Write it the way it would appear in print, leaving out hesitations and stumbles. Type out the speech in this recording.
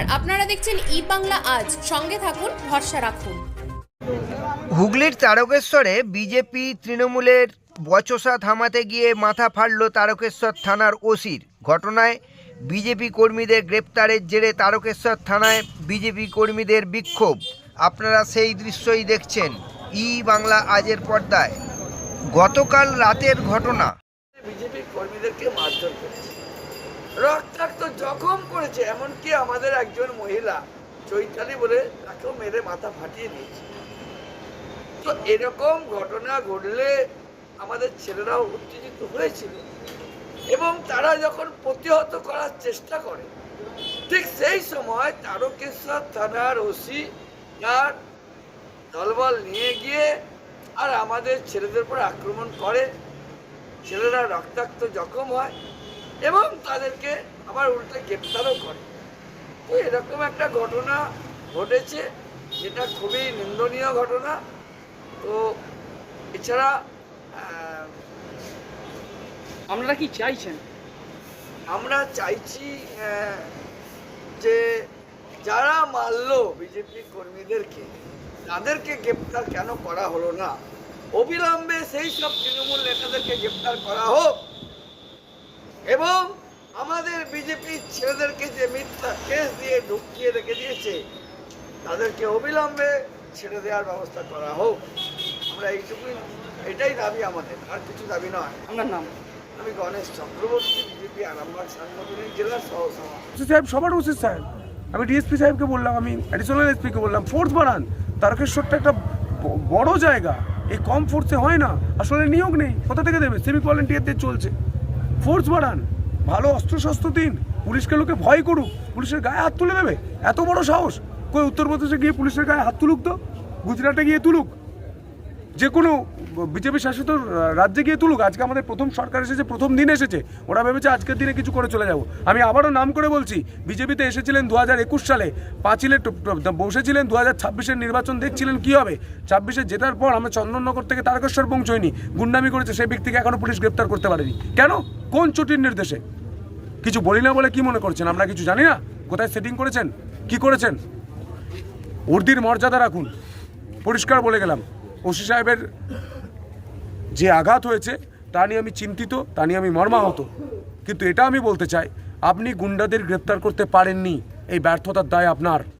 নমস্কার, আপনারা দেখছেন ই বাংলা আজ। সঙ্গে থাকুন, ভরসা রাখুন। হুগলির তারকেশ্বরে বিজেপি তৃণমূলের বচসা থামাতে গিয়ে মাথা ফাটল তারকেশ্বর থানার ওসির। ঘটনায় বিজেপি কর্মীদের গ্রেপ্তারের জেরে তারকেশ্বর থানায় বিজেপি কর্মীদের বিক্ষোভ। আপনারা সেই দৃশ্যই দেখছেন ই বাংলা আজের পর্দায়। গতকাল রাতের ঘটনা। বিজেপি কর্মীদেরকে মারধর করেছে, রক্তাক্ত জখম করেছে, এমনকি আমাদের একজন মহিলা চৈতালি বলে তাকেও মেরে মাথা ফাটিয়ে দিয়েছে। তো এরকম ঘটনা ঘটলে আমাদের ছেলেরাও উত্তেজিত হয়েছিল এবং তারা যখন প্রতিহত করার চেষ্টা করে, ঠিক সেই সময় তারকেশ্বর থানার ওসি আর দলবল নিয়ে গিয়ে আর আমাদের ছেলেদের উপর আক্রমণ করে। ছেলেরা রক্তাক্ত জখম হয় এবং তাদেরকে আবার উল্টে গ্রেপ্তারও করে। তো এরকম একটা ঘটনা ঘটেছে, যেটা খুবই নিন্দনীয় ঘটনা। তো এছাড়া আপনারা কি চাইছেন? আমরা চাইছি যে যারা মারলো বিজেপি কর্মীদেরকে, তাদেরকে গ্রেপ্তার কেন করা হলো না? অবিলম্বে সেই সব তৃণমূল নেতাদেরকে গ্রেপ্তার করা হোক এবং আমাদের বিজেপির ছেলেদেরকে যে মিথ্যা কেস দিয়ে ঢুকিয়ে রেখে দিয়েছে, তাদেরকে অবিলম্বে ছেড়ে দেওয়ার ব্যবস্থা করা হোক। আমরা এইটুকুই, এটাই দাবি আমাদের, আর কিছু দাবি নয়। আপনার নাম? আমি গণেশ চক্রবর্তী, বিজেপি আরামবাগ সাংগঠনিক জেলার সহসভাপতি। সাহেব সবার ওসি সাহেব, আমি ডিএসপি সাহেবকে বললাম, আমি অ্যাডিশনাল এসপিকে বললাম, ফোর্স বাড়ান। তারকেশ্বরটা একটা বড় জায়গা, এই কম ফোর্সে হয় না। আসলে নিয়োগ নেই, কোথা থেকে দেবে? সিভিক ভলেন্টিয়ারদের চলছে। ফোর্স বাড়ান, ভালো অস্ত্রশস্ত্র দিন, পুলিশকে লোকে ভয় করুক, পুলিশের গায়ে হাত তুলে দেবে। এত বড় সাহস! কই উত্তরপ্রদেশে গিয়ে পুলিশের গায়ে হাত তুলুক তো, গুজরাটে গিয়ে তুলুক, যে কোনো বিজেপি শাসিত রাজ্যে গিয়ে তুলুক। আজকে আমাদের প্রথম সরকার এসেছে, প্রথম দিন এসেছে, ওরা ভেবেছে আজকের দিনে কিছু করে চলে যাব। আমি আবারও নাম করে বলছি, বিজেপিতে এসেছিলেন 2021 সালে, পাঁচিলে বসেছিলেন, 2026-এর নির্বাচন দেখছিলেন কি হবে। 26-এ জেতার পর আমরা চন্দননগর থেকে তারকেশ্বর পৌঁছইনি, গুন্ডামি করেছে, সেই ব্যক্তিকে এখনও পুলিশ গ্রেপ্তার করতে পারেনি। কেন? কোন চটির নির্দেশে? কিছু বলি না বলে কি মনে করছেন আমরা কিছু জানি না? কোথায় সেটিং করেছেন, কি করেছেন? উর্দির মর্যাদা রাখুন, পরিষ্কার বলে গেলাম। ওসি সাহেবের যে আঘাত হয়েছে তা নিয়ে আমি চিন্তিত, তা নিয়ে আমি মর্মাহত। কিন্তু এটা আমি বলতে চাই, আপনি গুন্ডাদের গ্রেপ্তার করতে পারেননি, এই ব্যর্থতার দায় আপনার।